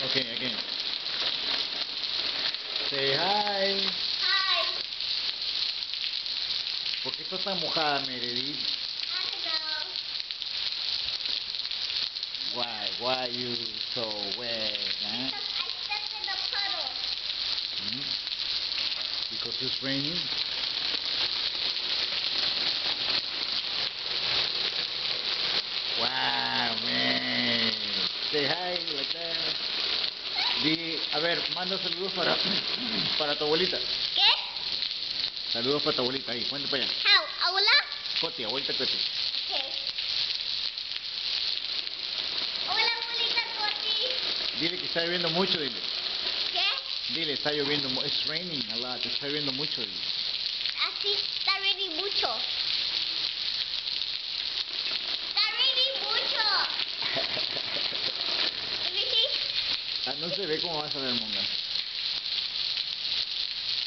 Okay, again. Say hi. Hi. ¿Por qué estás tan mojada, Meredith? I don't know. Why you so wet, huh? Because I stepped in the puddle. Hmm? Because it's raining? Wow, man. Say hi like that. A ver, manda saludos para tu abuelita. ¿Qué? Saludos para tu abuelita ahí, cuenta para allá. How? ¿Abuela? Coti, abuelita Coti. Okay. Hola, abuelita Coti. Dile que está lloviendo mucho, dile. ¿Qué? Dile, está lloviendo, it's raining a lot, está lloviendo mucho, dile. Así está raining mucho. Está raining mucho. Let me see. No se ve cómo vas a ver, monga.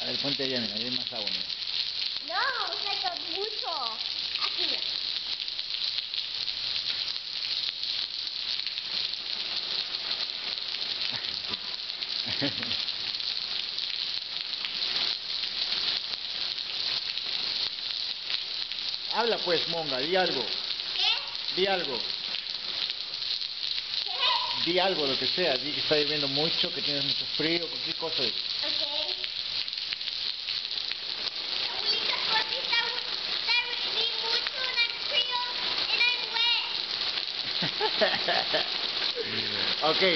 A ver, ponte allá, mira, ahí hay más agua, mira. No, it's like a mucho. Así, mira. Habla pues, monga, di algo. ¿Qué? Di algo. ¿Qué? Di algo, lo que sea. Di que está lloviendo mucho, que tienes mucho frío, cualquier cosa. Okay. Abuelita Coti, está raining mucho and I'm frío and I'm wet. Okay,